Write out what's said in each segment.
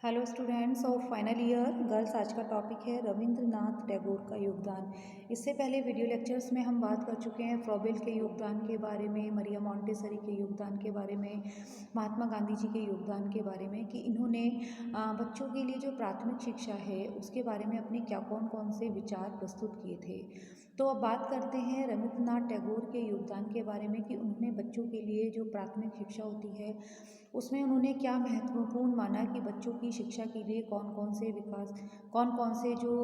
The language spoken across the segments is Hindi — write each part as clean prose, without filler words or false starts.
Hello students of final year girls. आज का टॉपिक है रविंद्रनाथ टैगोर का योगदान। इससे पहले वीडियो लेक्चर्स में हम बात कर चुके हैं फ्रॉबेल के योगदान के बारे में, मरिया मॉन्टेसरी के योगदान के बारे में, महात्मा गांधी जी के योगदान के बारे में कि इन्होंने बच्चों के लिए जो प्राथमिक शिक्षा है उसके बारे में अपने क्या कौन कौन से विचार प्रस्तुत किए थे। तो अब बात करते हैं रविंद्रनाथ टैगोर के योगदान के बारे में कि उन्होंने बच्चों के लिए जो प्राथमिक शिक्षा होती है उसमें उन्होंने क्या महत्वपूर्ण माना कि बच्चों की शिक्षा के लिए कौन कौन से जो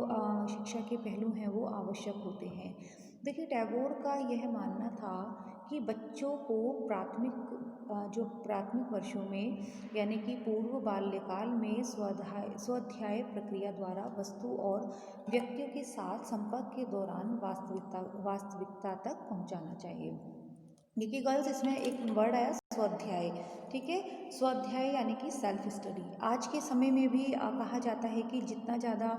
शिक्षा के पहलू हैं वो आवश्यक होते हैं। देखिए, टैगोर का यह मानना था कि बच्चों को जो प्राथमिक वर्षों में यानी कि पूर्व बाल्यकाल में स्वाध्याय प्रक्रिया द्वारा वस्तु और व्यक्तियों के साथ संपर्क के दौरान वास्तविकता तक पहुंचाना चाहिए। देखिए गर्ल्स, इसमें एक वर्ड आया स्वाध्याय। ठीक है, स्वाध्याय यानी कि सेल्फ स्टडी। आज के समय में भी कहा जाता है कि जितना ज़्यादा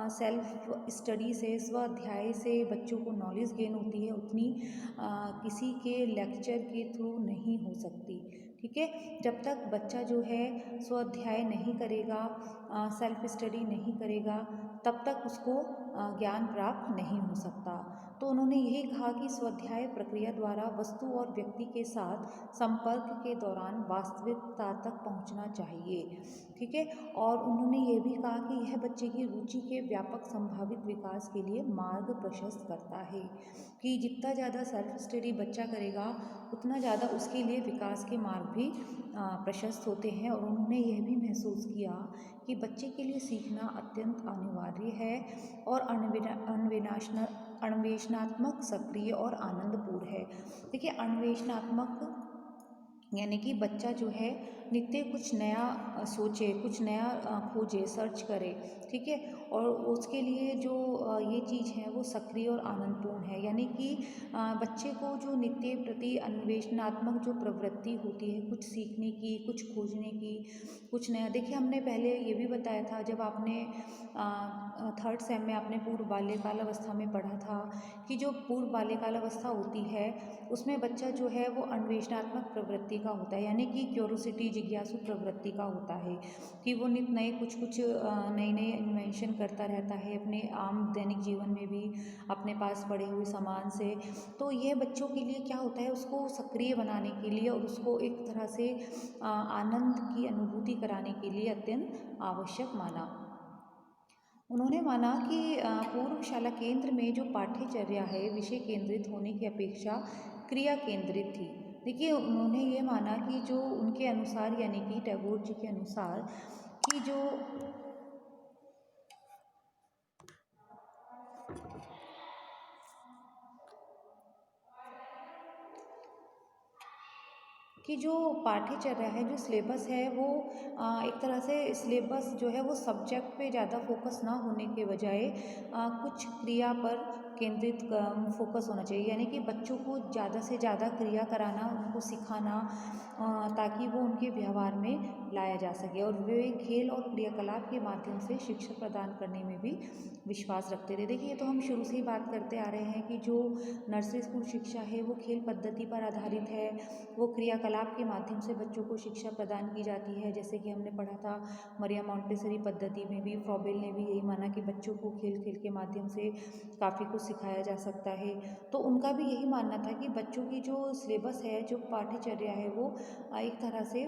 सेल्फ स्टडी से, स्वाध्याय से बच्चों को नॉलेज गेन होती है उतनी किसी के लेक्चर के थ्रू नहीं हो सकती। ठीक है, जब तक बच्चा जो है स्वाध्याय नहीं करेगा, सेल्फ स्टडी नहीं करेगा, तब तक उसको ज्ञान प्राप्त नहीं हो सकता। तो उन्होंने यही कहा कि स्वाध्याय प्रक्रिया द्वारा वस्तु और व्यक्ति के साथ संपर्क के दौरान वास्तविकता तक पहुंचना चाहिए। ठीक है, और उन्होंने ये भी कहा कि यह बच्चे की रुचि के व्यापक संभावित विकास के लिए मार्ग प्रशस्त करता है कि जितना ज़्यादा सेल्फ स्टडी बच्चा करेगा उतना ज़्यादा उसके लिए विकास के मार्ग भी प्रशस्त होते हैं। और उन्होंने यह भी महसूस किया कि बच्चे के लिए सीखना अत्यंत अनिवार्य है और अन्वेषणात्मक, सक्रिय और आनंदपूर्ण है। देखिए, अन्वेषणात्मक यानी कि बच्चा जो है नित्य कुछ नया सोचे, कुछ नया खोजे, सर्च करे। ठीक है, और उसके लिए जो ये चीज़ है वो सक्रिय और आनंदपूर्ण है। यानी कि बच्चे को जो नित्य प्रति अन्वेषणात्मक जो प्रवृत्ति होती है, कुछ सीखने की, कुछ खोजने की, कुछ नया। देखिए, हमने पहले ये भी बताया था जब आपने थर्ड सेम में आपने पूर्व बाल्यकाल अवस्था में पढ़ा था कि जो पूर्व बाल्यकाल अवस्था होती है उसमें बच्चा जो है वो अन्वेषणात्मक प्रवृत्ति का होता है, यानी कि क्यूरोसिटी, जिज्ञासु प्रवृत्ति का होता है कि वो नित नए कुछ नए नए इन्वेंशन करता रहता है अपने आम दैनिक जीवन में भी, अपने पास पड़े हुए सामान से। तो यह बच्चों के लिए क्या होता है, उसको सक्रिय बनाने के लिए और उसको एक तरह से आनंद की अनुभूति कराने के लिए अत्यंत आवश्यक माना। उन्होंने माना कि पूर्व शाला केंद्र में जो पाठ्यचर्या है विषय केंद्रित होने की अपेक्षा क्रिया केंद्रित थी। देखिए, उन्होंने ये माना कि जो उनके अनुसार, यानी कि टैगोर जी के अनुसार, कि जो पाठ्यचर्या है, जो सिलेबस है वो एक तरह से सिलेबस जो है वो सब्जेक्ट पे ज़्यादा फोकस ना होने के बजाय कुछ क्रिया पर केंद्रित फोकस होना चाहिए। यानी कि बच्चों को ज़्यादा से ज़्यादा क्रिया कराना, उनको सिखाना, ताकि वो उनके व्यवहार में लाया जा सके। और वे खेल और क्रियाकलाप के माध्यम से शिक्षा प्रदान करने में भी विश्वास रखते थे। देखिए, ये तो हम शुरू से ही बात करते आ रहे हैं कि जो नर्सरी स्कूल शिक्षा है वो खेल पद्धति पर आधारित है, वो क्रियाकलाप के माध्यम से बच्चों को शिक्षा प्रदान की जाती है। जैसे कि हमने पढ़ा था मरिया मॉन्टेसरी पद्धति में भी फ्रॉबेल ने भी यही माना कि बच्चों को खेल खेल के माध्यम से काफ़ी कुछ सिखाया जा सकता है। तो उनका भी यही मानना था कि बच्चों की जो सिलेबस है, जो पाठ्यचर्या है, वो एक तरह से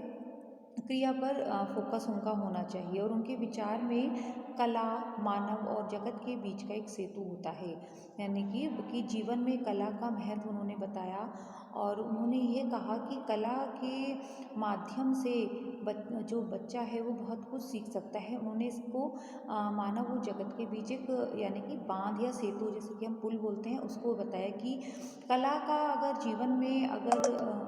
क्रिया पर फोकस उनका होना चाहिए। और उनके विचार में कला मानव और जगत के बीच का एक सेतु होता है, यानी कि जीवन में कला का महत्व उन्होंने बताया। और उन्होंने ये कहा कि कला के माध्यम से जो बच्चा है वो बहुत कुछ सीख सकता है। उन्होंने इसको मानव और जगत के बीच एक, यानी कि बांध या सेतु, जैसे कि हम पुल बोलते हैं, उसको बताया कि कला का अगर जीवन में अगर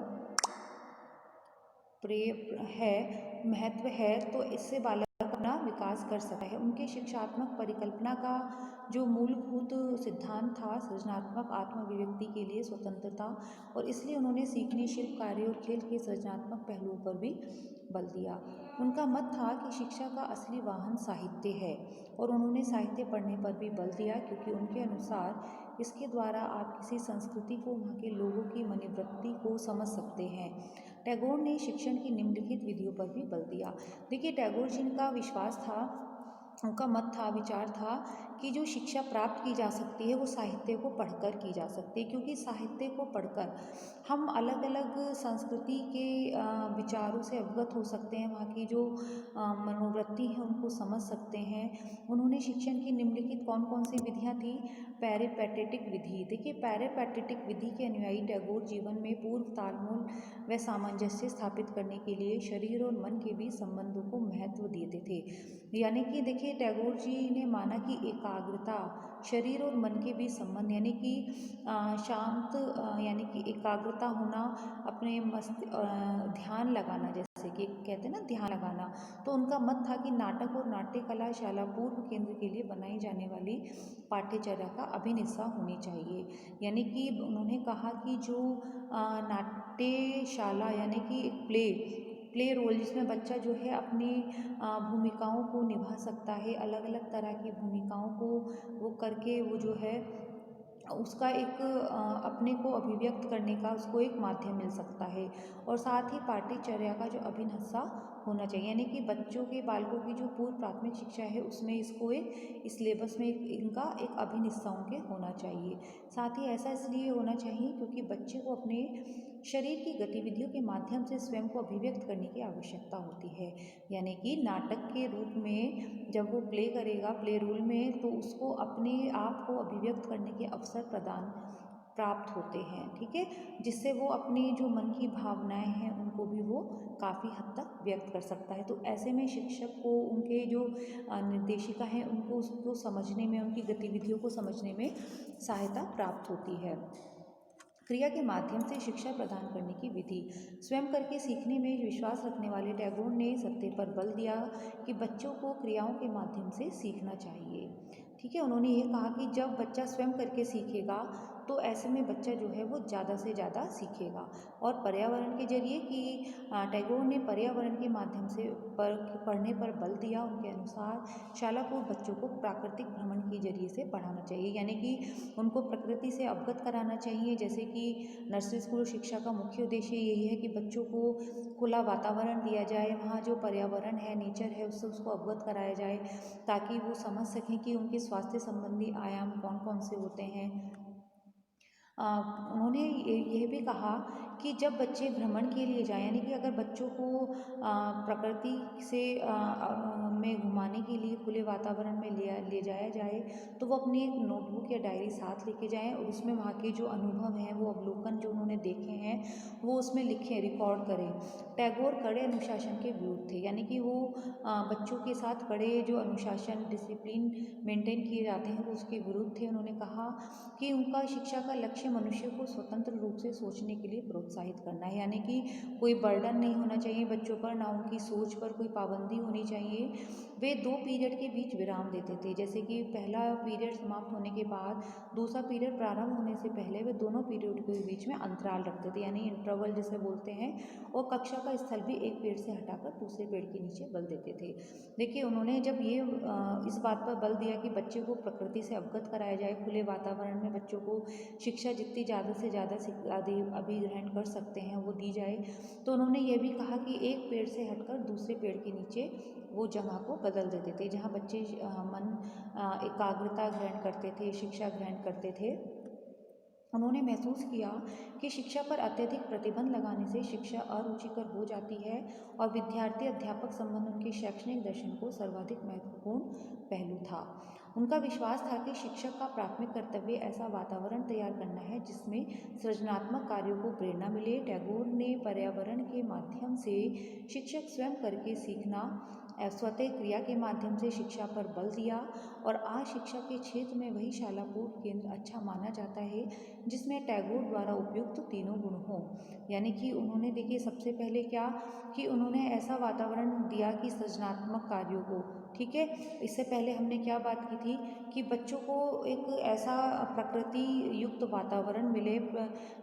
महत्व है तो इससे बालक अपना विकास कर सकता है। उनके शिक्षात्मक परिकल्पना का जो मूलभूत सिद्धांत था सृजनात्मक आत्म अभिव्यक्ति के लिए स्वतंत्रता, और इसलिए उन्होंने सीखने, शिल्प कार्य और खेल के सृजनात्मक पहलुओं पर भी बल दिया। उनका मत था कि शिक्षा का असली वाहन साहित्य है, और उन्होंने साहित्य पढ़ने पर भी बल दिया क्योंकि उनके अनुसार इसके द्वारा आप किसी संस्कृति को, वहाँ के लोगों की मनोवृत्ति को समझ सकते हैं। टैगोर ने शिक्षण की निम्नलिखित विधियों पर भी बल दिया। देखिए, टैगोर जी का विश्वास था, उनका मत था, विचार था कि जो शिक्षा प्राप्त की जा सकती है वो साहित्य को पढ़कर की जा सकती है, क्योंकि साहित्य को पढ़कर हम अलग अलग संस्कृति के विचारों से अवगत हो सकते हैं, वहाँ की जो मनोवृत्ति है उनको समझ सकते हैं। उन्होंने शिक्षण की निम्नलिखित कौन कौन सी विधियाँ थी? पैरिपेटेटिक विधि। देखिए, पैरिपेटेटिक विधि के अनुयायी टैगोर जीवन में पूर्व तालमेल व सामंजस्य स्थापित करने के लिए शरीर और मन के बीच संबंधों को महत्व देते थे। यानी कि देखिए, टैगोर जी ने माना कि एकाग्रता, शरीर और मन के बीच संबंध, यानी कि शांत यानी कि एकाग्रता होना, अपने ध्यान लगाना, जैसे कि कहते हैं ना ध्यान लगाना। तो उनका मत था कि नाटक और नाट्य कला शाला पूर्व केंद्र के लिए बनाई जाने वाली पाठ्यचर्या का अभिन्न हिस्सा होनी चाहिए। यानी कि उन्होंने कहा कि जो नाट्यशाला यानी कि प्ले रोल, जिसमें बच्चा जो है अपनी भूमिकाओं को निभा सकता है, अलग अलग तरह की भूमिकाओं को वो करके वो जो है उसका एक अपने को अभिव्यक्त करने का उसको एक माध्यम मिल सकता है। और साथ ही पाठ्यचर्या का जो अभिन्न हिस्सा होना चाहिए, यानी कि बच्चों के बालकों की जो पूर्व प्राथमिक शिक्षा है उसमें इसको एक सिलेबस में इनका एक अभिन्न हिस्सा उनके होना चाहिए। साथ ही ऐसा इसलिए होना चाहिए क्योंकि बच्चे को अपने शरीर की गतिविधियों के माध्यम से स्वयं को अभिव्यक्त करने की आवश्यकता होती है। यानी कि नाटक के रूप में जब वो प्ले करेगा प्ले रोल में, तो उसको अपने आप को अभिव्यक्त करने के अवसर प्राप्त होते हैं, ठीक है, जिससे वो अपनी जो मन की भावनाएं हैं उनको भी वो काफ़ी हद तक व्यक्त कर सकता है। तो ऐसे में शिक्षक को उनके जो निर्देशिका हैं उनको उसको समझने में, उनकी गतिविधियों को समझने में सहायता प्राप्त होती है। क्रिया के माध्यम से शिक्षा प्रदान करने की विधि। स्वयं करके सीखने में विश्वास रखने वाले टैगोर ने सत्य पर बल दिया कि बच्चों को क्रियाओं के माध्यम से सीखना चाहिए। ठीक है, उन्होंने ये कहा कि जब बच्चा स्वयं करके सीखेगा तो ऐसे में बच्चा जो है वो ज़्यादा से ज़्यादा सीखेगा। और पर्यावरण के जरिए कि टैगोर ने पर्यावरण के माध्यम से पढ़ने पर बल दिया। उनके अनुसार शाला पूर्व बच्चों को प्राकृतिक भ्रमण के जरिए से पढ़ाना चाहिए, यानी कि उनको प्रकृति से अवगत कराना चाहिए। जैसे कि नर्सरी स्कूल शिक्षा का मुख्य उद्देश्य यही है कि बच्चों को खुला वातावरण दिया जाए, वहाँ जो पर्यावरण है, नेचर है, उससे उसको अवगत कराया जाए ताकि वो समझ सकें कि उनके स्वास्थ्य संबंधी आयाम कौन कौन से होते हैं। उन्होंने ये भी कहा कि जब बच्चे भ्रमण के लिए जाएं, यानी कि अगर बच्चों को प्रकृति से में घुमाने के लिए खुले वातावरण में ले जाया जाए तो वो अपनी एक नोटबुक या डायरी साथ लेके जाएं और उसमें वहाँ के जो अनुभव हैं, वो अवलोकन जो उन्होंने देखे हैं वो उसमें लिखें, रिकॉर्ड करें। टैगोर कड़े अनुशासन के विरुद्ध थे, यानी कि वो बच्चों के साथ कड़े जो अनुशासन, डिसिप्लिन मेंटेन किए जाते हैं वो उसके विरुद्ध थे। उन्होंने कहा कि उनका शिक्षा का लक्ष्य मनुष्य को स्वतंत्र रूप से सोचने के लिए प्रोत्साहित करना है, यानी कि कोई बर्डन नहीं होना चाहिए बच्चों पर, ना उनकी सोच पर कोई पाबंदी होनी चाहिए। वे 2 पीरियड के बीच विराम देते थे, जैसे कि पहला पीरियड समाप्त होने के बाद दूसरा पीरियड प्रारंभ होने से पहले वे दोनों पीरियड के बीच में अंतराल रखते थे, यानी इंटरवल जिसे बोलते हैं। और कक्षा का स्थल भी एक पेड़ से हटाकर दूसरे पेड़ के नीचे बल देते थे। देखिए, उन्होंने जब ये इस बात पर बल दिया कि बच्चे को प्रकृति से अवगत कराया जाए, खुले वातावरण में बच्चों को शिक्षा जितनी ज़्यादा से ज़्यादा अभिग्रहण कर सकते हैं वो दी जाए, तो उन्होंने ये भी कहा कि एक पेड़ से हटकर दूसरे पेड़ के नीचे वो जगह को बदल देते थे, जहाँ बच्चे मन एकाग्रता ग्रहण करते थे, शिक्षा ग्रहण करते थे। उन्होंने महसूस किया कि शिक्षा पर अत्यधिक प्रतिबंध लगाने से शिक्षा अरुचिकर हो जाती है और विद्यार्थी अध्यापक संबंध उनके शैक्षणिक दर्शन को सर्वाधिक महत्वपूर्ण पहलू था। उनका विश्वास था कि शिक्षक का प्राथमिक कर्तव्य ऐसा वातावरण तैयार करना है जिसमें सृजनात्मक कार्यों को प्रेरणा मिले। टैगोर ने पर्यावरण के माध्यम से शिक्षक स्वयं करके सीखना, स्वतः क्रिया के माध्यम से शिक्षा पर बल दिया। और आज शिक्षा के क्षेत्र में वही शाला पूर्व केंद्र अच्छा माना जाता है जिसमें टैगोर द्वारा उपयुक्त तीनों गुण हों। यानी कि उन्होंने देखिए सबसे पहले क्या कि उन्होंने ऐसा वातावरण दिया कि सृजनात्मक कार्यों को, ठीक है, इससे पहले हमने क्या बात की थी कि बच्चों को एक ऐसा प्रकृति युक्त वातावरण मिले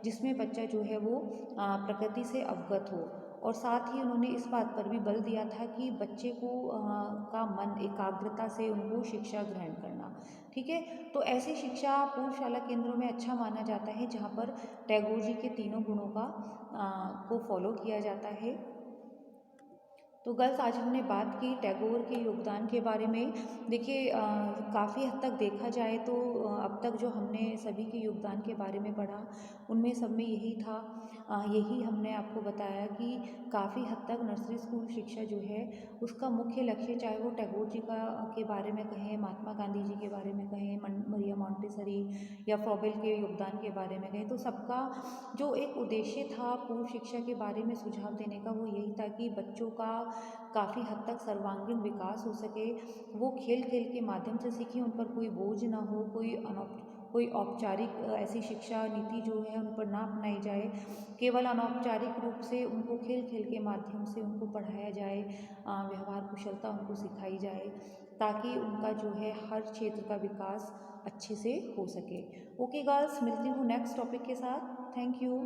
जिसमें बच्चा जो है वो प्रकृति से अवगत हो। और साथ ही उन्होंने इस बात पर भी बल दिया था कि बच्चे को का मन एकाग्रता से उनको शिक्षा ग्रहण करना। ठीक है, तो ऐसी शिक्षा पूर्व शाला केंद्रों में अच्छा माना जाता है जहाँ पर टैगोर जी के तीनों गुणों का को फॉलो किया जाता है। तो गर्ल्स, आज हमने बात की टैगोर के योगदान के बारे में। देखिए, काफ़ी हद तक देखा जाए तो अब तक जो हमने सभी के योगदान के बारे में पढ़ा, उनमें सब में यही था, यही हमने आपको बताया कि काफ़ी हद तक नर्सरी स्कूल शिक्षा जो है उसका मुख्य लक्ष्य, चाहे वो टैगोर जी का के बारे में कहें, महात्मा गांधी जी के बारे में कहें, मरिया मॉन्टेसरी या फ्रॉबेल के योगदान के बारे में कहें, तो सबका जो एक उद्देश्य था पूर्व शिक्षा के बारे में सुझाव देने का, वो यही था कि बच्चों का काफ़ी हद तक सर्वांगीण विकास हो सके, वो खेल खेल के माध्यम से सीखें, उन पर कोई बोझ ना हो, कोई औपचारिक ऐसी शिक्षा नीति जो है उन पर ना अपनाई जाए, केवल अनौपचारिक रूप से उनको खेल खेल के माध्यम से उनको पढ़ाया जाए, व्यवहार कुशलता उनको सिखाई जाए, ताकि उनका जो है हर क्षेत्र का विकास अच्छे से हो सके। ओके गर्ल्स, मिलती हूँ नेक्स्ट टॉपिक के साथ। Thank you.